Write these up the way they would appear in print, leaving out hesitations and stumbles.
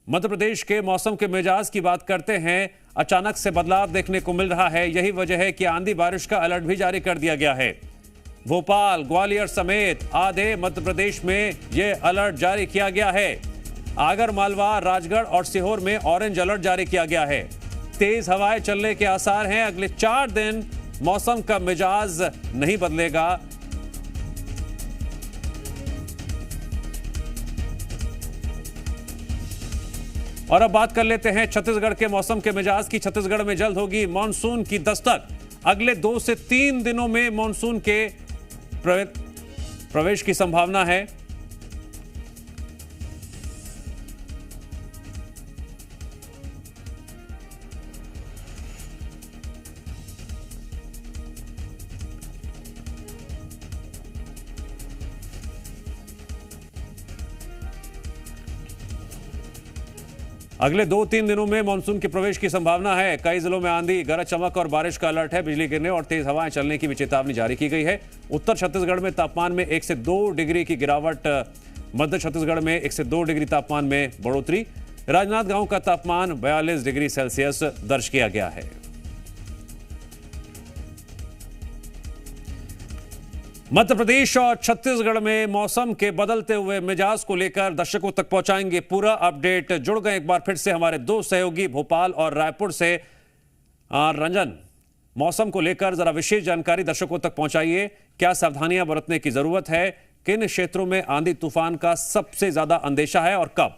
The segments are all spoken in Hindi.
मध्य प्रदेश के मौसम के मिजाज की बात करते हैं। अचानक से बदलाव देखने को मिल रहा है। यही वजह है कि आंधी बारिश का अलर्ट भी जारी कर दिया गया है। भोपाल, ग्वालियर समेत आधे मध्य प्रदेश में यह अलर्ट जारी किया गया है। आगर मालवा, राजगढ़ और सीहोर में ऑरेंज अलर्ट जारी किया गया है। तेज हवाएं चलने के आसार हैं। अगले 4 दिन मौसम का मिजाज नहीं बदलेगा। और अब बात कर लेते हैं छत्तीसगढ़ के मौसम के मिजाज की। छत्तीसगढ़ में जल्द होगी मानसून की दस्तक। अगले 2 से 3 दिनों में मानसून के प्रवेश की संभावना है। अगले 2-3 दिनों में मानसून के प्रवेश की संभावना है। कई जिलों में आंधी, गरज चमक और बारिश का अलर्ट है। बिजली गिरने और तेज हवाएं चलने की भी चेतावनी जारी की गई है। उत्तर छत्तीसगढ़ में तापमान में 1 से 2 डिग्री की गिरावट। मध्य छत्तीसगढ़ में 1 से 2 डिग्री तापमान में बढ़ोतरी। राजनांदगांव का तापमान 42 डिग्री सेल्सियस दर्ज किया गया है। मध्य प्रदेश और छत्तीसगढ़ में मौसम के बदलते हुए मिजाज को लेकर दर्शकों तक पहुंचाएंगे पूरा अपडेट। जुड़ गए एक बार फिर से हमारे 2 सहयोगी भोपाल और रायपुर से। रंजन, मौसम को लेकर जरा विशेष जानकारी दर्शकों तक पहुंचाइए। क्या सावधानियां बरतने की जरूरत है? किन क्षेत्रों में आंधी तूफान का सबसे ज्यादा अंदेशा है और कब?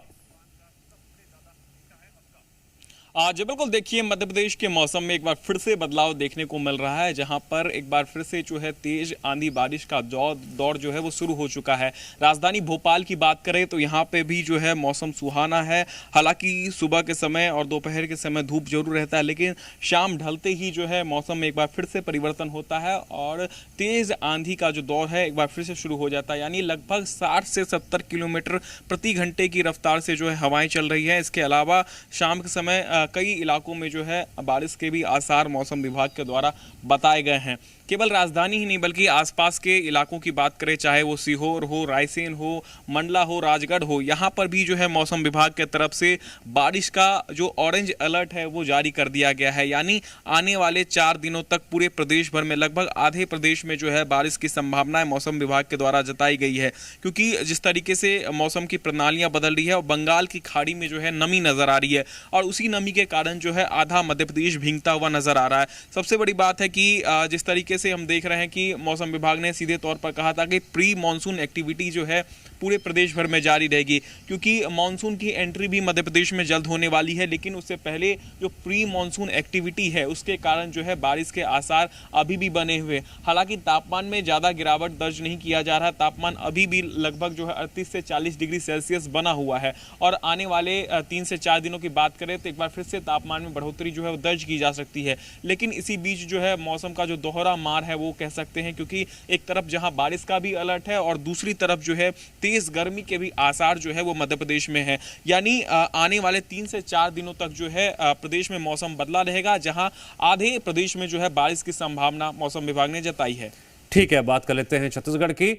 जी बिल्कुल, देखिए मध्य प्रदेश के मौसम में एक बार फिर से बदलाव देखने को मिल रहा है, जहां पर एक बार फिर से जो है तेज आंधी बारिश का दौर जो है वो शुरू हो चुका है। राजधानी भोपाल की बात करें तो यहां पे भी जो है मौसम सुहाना है। हालांकि सुबह के समय और दोपहर के समय धूप जरूर रहता है, लेकिन शाम ढलते ही जो है मौसम में एक बार फिर से परिवर्तन होता है और तेज आंधी का जो दौर है एक बार फिर से शुरू हो जाता है। यानी लगभग 60 से 70 किलोमीटर प्रति घंटे की रफ्तार से जो है हवाएं चल रही है। इसके अलावा शाम के समय कई इलाकों में जो है बारिश के भी आसार मौसम विभाग के द्वारा बताए गए हैं। केवल राजधानी ही नहीं बल्कि आसपास के इलाकों की बात करें, चाहे वो सीहोर हो, रायसेन हो, मंडला हो, राजगढ़ हो, यहाँ पर भी जो है मौसम विभाग के तरफ से बारिश का जो ऑरेंज अलर्ट है वो जारी कर दिया गया है। यानी आने वाले 4 दिनों तक पूरे प्रदेश भर में लगभग आधे प्रदेश में जो है बारिश की संभावना मौसम विभाग के द्वारा जताई गई है। क्योंकि जिस तरीके से मौसम की प्रणालियां बदल रही है और बंगाल की खाड़ी में जो है नमी नजर आ रही है और उसी नमी के कारण जो है आधा मध्य प्रदेश भींगता हुआ नजर आ रहा है। सबसे बड़ी बात है कि जिस तरीके से हम देख रहे हैं कि मौसम विभाग ने सीधे तौर पर कहा था कि प्री मॉनसून एक्टिविटी जो है पूरे प्रदेश भर में जारी रहेगी, क्योंकि मानसून की एंट्री भी मध्य प्रदेश में जल्द होने वाली है। लेकिन उससे पहले जो प्री मॉनसून एक्टिविटी है उसके कारण जो है बारिश के आसार अभी भी बने हुए। हालांकि तापमान में ज्यादा गिरावट दर्ज नहीं किया जा रहा। तापमान अभी भी लगभग जो है 38 से 40 डिग्री सेल्सियस बना हुआ है और आने वाले 3 से 4 दिनों की बात करें तो एक बार फिर से तापमान में बढ़ोतरी जो है वो दर्ज की जा सकती है। लेकिन इसी बीच जो है मौसम का जो दोहरा मार है वो कह सकते हैं, क्योंकि एक तरफ जहां बारिश का भी अलर्ट है और दूसरी तरफ जो है तेज गर्मी के भी आसार जो है वो मध्य प्रदेश में है। यानी आने वाले 3 से 4 दिनों तक जो है प्रदेश में मौसम बदला रहेगा, जहां आधे प्रदेश में जो है बारिश की संभावना मौसम विभाग ने जताई है। ठीक है, बात कर लेते हैं छत्तीसगढ़ की।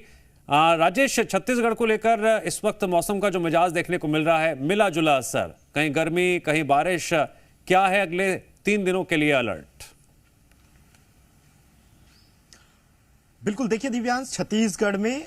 राजेश, छत्तीसगढ़ को लेकर इस वक्त मौसम का जो मिजाज देखने को मिल रहा है, मिला जुला असर, कहीं गर्मी कहीं बारिश, क्या है अगले 3 दिनों के लिए अलर्ट? बिल्कुल, देखिए दिव्यांश, छत्तीसगढ़ में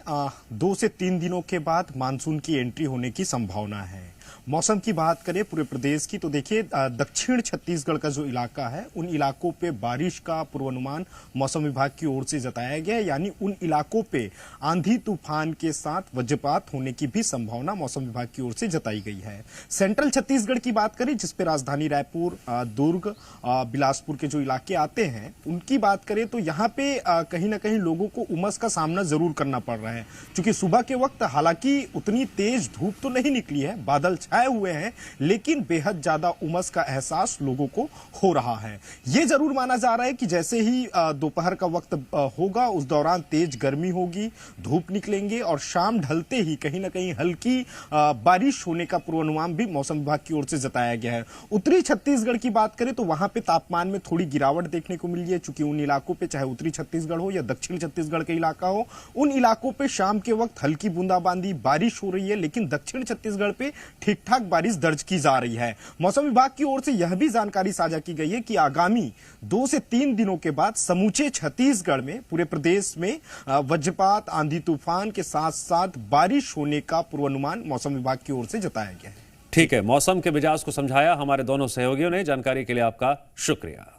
2 से 3 दिनों के बाद मानसून की एंट्री होने की संभावना है। मौसम की बात करें पूरे प्रदेश की तो देखिए दक्षिण छत्तीसगढ़ का जो इलाका है उन इलाकों पे बारिश का पूर्वानुमान मौसम विभाग की ओर से जताया गया है। यानी उन इलाकों पे आंधी तूफान के साथ वज्रपात होने की भी संभावना मौसम विभाग की ओर से जताई गई है। सेंट्रल छत्तीसगढ़ की बात करें जिसपे राजधानी रायपुर, दुर्ग, बिलासपुर के जो इलाके आते हैं उनकी बात करें तो यहाँ पे कहीं ना कहीं लोगों को उमस का सामना जरूर करना पड़ रहा है। क्योंकि सुबह के वक्त हालांकि उतनी तेज धूप तो नहीं निकली है, बादल छाए हुए हैं, लेकिन बेहद ज्यादा उमस का एहसास लोगों को हो रहा है। यह जरूर माना जा रहा है कि जैसे ही दोपहर का वक्त होगा उस दौरान तेज गर्मी होगी, धूप निकलेंगे और शाम ढलते ही कहीं ना कहीं हल्की बारिश होने का पूर्वानुमान भी मौसम विभाग की ओर से जताया गया है। उत्तरी छत्तीसगढ़ की बात करें तो वहां पे तापमान में थोड़ी गिरावट देखने को मिली है, चूंकि उन इलाकों पे चाहे उत्तरी छत्तीसगढ़ हो या दक्षिण छत्तीसगढ़ का इलाका हो, उन इलाकों पे शाम के वक्त हल्की बूंदाबांदी बारिश हो रही है। लेकिन दक्षिण छत्तीसगढ़ पे ठीक ठाक बारिश दर्ज की जा रही है। मौसम विभाग की ओर से यह भी जानकारी साझा की गई है कि आगामी 2 से 3 दिनों के बाद समूचे छत्तीसगढ़ में, पूरे प्रदेश में वज्रपात, आंधी तूफान के साथ साथ बारिश होने का पूर्वानुमान मौसम विभाग की ओर से जताया गया है। ठीक है, मौसम के मिजाज को समझाया हमारे दोनों सहयोगियों ने। जानकारी के लिए आपका शुक्रिया।